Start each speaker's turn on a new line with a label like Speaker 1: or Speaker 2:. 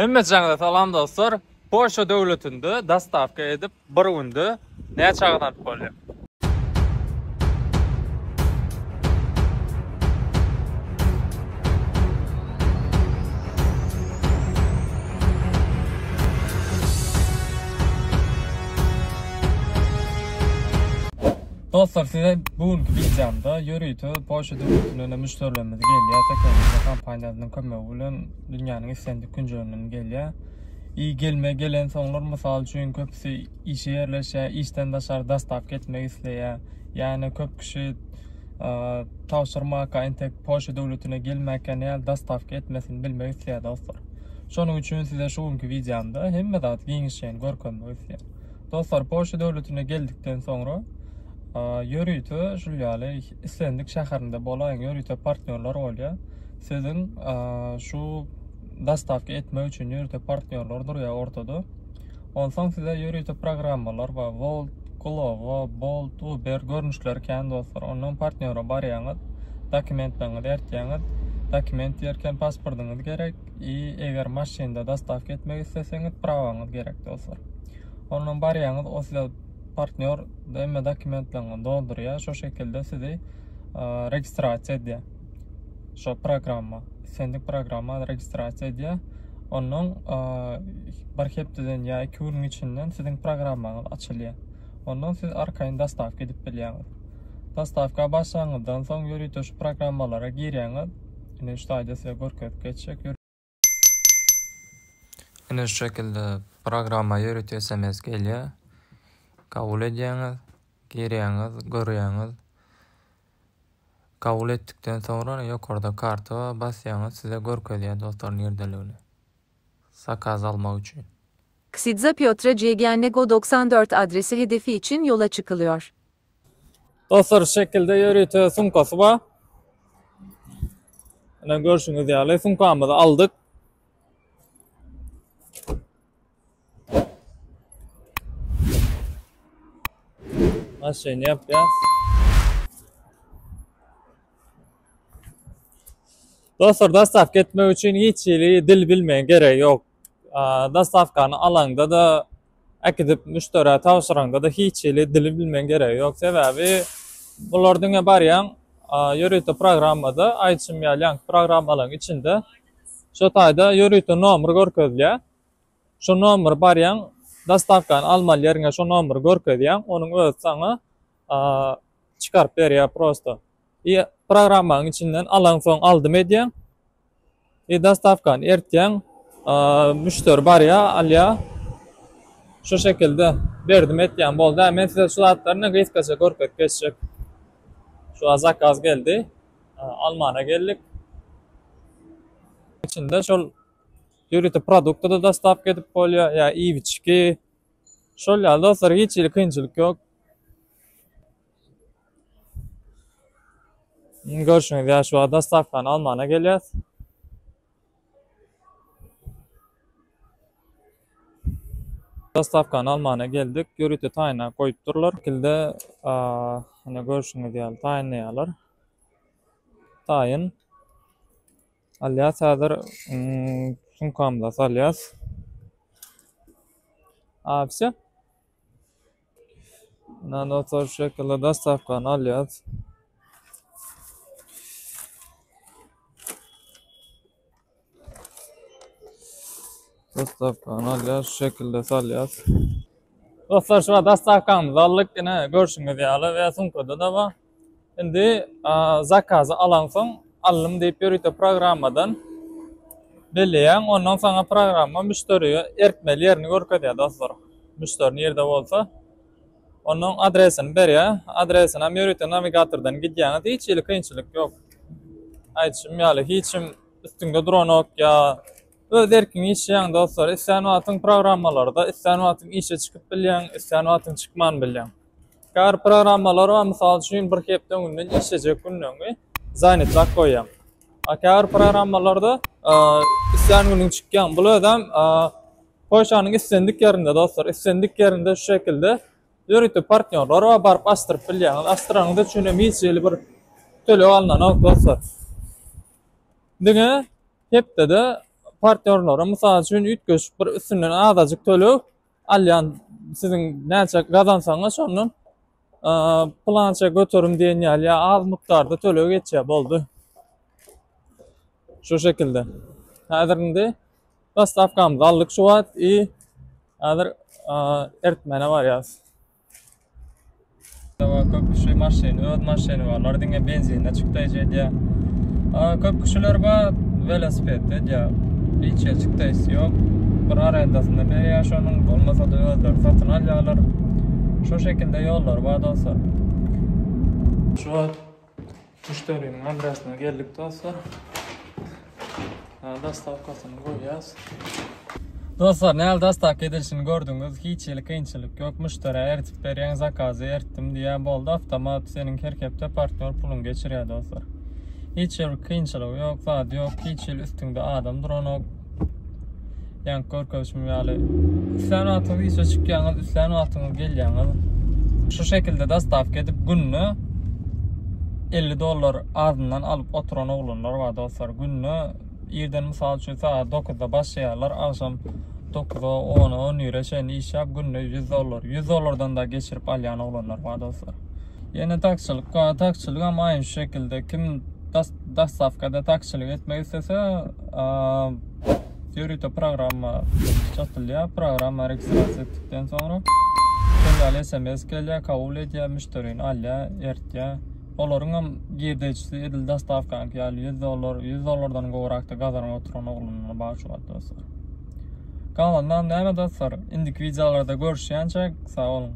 Speaker 1: Hemmeçaňyza salam dostlar. Polşa döwletinde dastavka edip bir günde näçe çağınatyp bolýar. Dostlar, size bugünkü videomda Yorutu Polşa döwletine müşterilerimiz gelýär. Teknoloji kampaniýasynyň kömegi bilen dünýäniň islendik günjelerini gelýär. İyi gelen soňlar mysal üçin köpsi işe yerleşe, işten daşar dastavka etmek isleýär. Yani köp kişi tawşyrmaka entek Polşa döwletine gelmäkä näme dastavka etmesini bilmek isleýär dostlar. Şonuň üçin size şu günkü videomda hemme zat giňişen görkezmek isleýär. Dostlar, Polşa döwletine geldikden soňra Yorutu şulýaly islendik şäherinde bolan Yorutu partnerler bolýar. Sizin şu dastavka etmek üçin Yorutu partnerler durýar ortada. Ondan size Yorutu programmalar we Volt, Glovo, Bolt, Uber görnüşler kän dostlar. Ondan partneri barýaňyz, dokumentlaryňyzy ertýäňiz, dokument ýerken pasportuňyz gerek. Eger maşynda dastavka etmek isteseňiz prawaňyz gerek dostlar. Ondan barýaňyz o size partner demme dokumentlaryny doldurýar. Şo şekilde sizi registrasiýa edýär. Şo programma, sendik programma registrasiýa edýär. Ondan bir hepden ýa 2 gün içinden sizin programmaňyz açylýar. Ondan siz arkaýyn dastavka edip bilýäňiz. Dastavka başlangyzdan soň Yorutu şu programmalara girýäňiz. Ine şu taýda size görkezip geçecek. Ine şu şekilde programma Yorutu SMS gelýär. Kabul edýäňiz, girýäňiz, görýäňiz. Kabul etdikden soňra ýokarda karta basýaňyz size görkezýär dostlar nerdeligini. Sakaz almak üçin.
Speaker 2: Ksidza Piotr Ciegiannego 94 adresi hedefi için yola çıkılıyor.
Speaker 1: Dostlar, şu şekilde Yorutu sunkasy bar. Ana görüşüňiz ýaly sunkamyzy aldyk. Maşyny ýapýar. Dostlar, dastavka etmek üçin hiç dil bilmeýän gerek ýok. Dastavkany alaňda da akidip müşteri tawşyraňda da hiç dil bilmeýän gerek ýok. Sebäbi bulardyň barýan Yorutu programmada aýtşymýan programmalaryň içinde şo taýda Yorutu nomer görkezilýär. Şo nomer barýan dastavkany alma ýerine şo nomer görkezýär. Onuň öz saňy çıkarıp berýär prosto. Programmanyň içinden alaň soň aldym edýär. Dastavkany ertýän müşteri barýar, alýar. Şu şekilde berdim etýän boldy. Men size şu zatlaryny gysgaça görkezip geçecek. Şu zakaz geldi. Almana geldik. İçinde şol Yorutu produkty da dastavka edip bolýar, ýa iwiçki. Şol ýaly dostlar hiç kynçylyk ýok. Görüşüňiz ýa şu dastavkany almana gelýär. Dastavkany almana geldik. Yorutu taýyna goýup durlar. Şekilde hani görüşüňiz ýaly taýynlaýarlar. Taýyn alýas häzir sunkamda salýas. Apsa. Nano şu şekilde dastavkany alýas. Dastavkany alýas, şu şekilde salýas. Dostlar, şu dastavkamyzy aldyk, ine görüşüňiz ýaly we sunkada da bar. Endi zakazy alan soň alym diýip Yorutu programmadan belýän, ondan soňra programma müşteriýe erkmeli ýerini görkezýär dostlar. Müşteri ýerde bolsa, onun adresini berýär. Adresine Yorutu navigatordan gidýäňiz, hiç kynçylyk ýok. Aýtşym ýaly hiçim üstüňde duranok ýa öz erkin işleyen dostlar, isän wagtyň programmalarda, isän wagtyň işe çıkyp bilýän, isän wagtyň çykman bilýän. Gar programmalar we mysal üçin bir hepden günden işlejek günlüňi zanetlik goýýan. Gar programmalarda isän günüň çykýan bul adam Polşanyň islendik ýerinde dostlar, islendik ýerinde şu şekilde Yorutu partnerler we barp astyryp bilýän. Astyraňyzda düşünem hiç bir töle alnan dostlar. Diňe hepde de partnerlere misal üçin üýtgeç bir üstünden azajyk tölek alýan sizin näçe gazansaňyz şondan plança götürüm diýen ýaly az miktarda tölek geçýär boldy. Şu şekilde. Häzirinde dastavkamyzy aldyk şu wagt häzir eritmene barýas. Köp kişi maşyny, öz maşyny barlar, diňe benzinle çykdaýjy. Köp kişiler bar velosipedde ýa hiç çykdaýsy ýok. Bir arendasynda berýär şonuň, bolmasa da özleri satyn alýarlar. Şu şekilde ýollar bar dostlar. Şu müşteriniň adresyna geldik dostlar. Dastavkasyny goýýas. Dostlar, näl dastavka edilişini gördüňiz, hiç kynçylyk ýok. Müşteri eritip berýän zakazy eritdim diýen boldy. Awtomat seniň herkepde partner pulun geçirýär dostlar. Hiç kynçylyk ýok, zat ýok, hiç üstüňde adam duranok. Ýa-ni görkezmi ýaly. Sen atyny işe çykýaňyz, üstläň atyny gelýäňiz. Şu şekilde dastavka edip günni $50 azyndan alyp oturan oglanlar bar dostlar. Günni ýerden mysal üçin saat 9-da başlaýarlar, akşam 9-a 10-a 10 ýere şeň iş ýap, günni $100. $100'dan da geçirip alýan oglanlar bar dostlar. Ýene taksiçilik ama aýyn şu şekilde kim dastavkada taksiçilik etmek istese ýörüte programma çatylýar, programma registrasiýa etdikden soňra şeňle SMS gelýär, kabul edýär, müşterini alýar, ertýär. Olaryň hem girdejisi edil dastavka ýaly $100'dan gowrakda gazarma oturan oglanlar bar şu wagt dostlar. Kalandan näme dostlar? Indiki videolarda görüşýänçe sag bolun.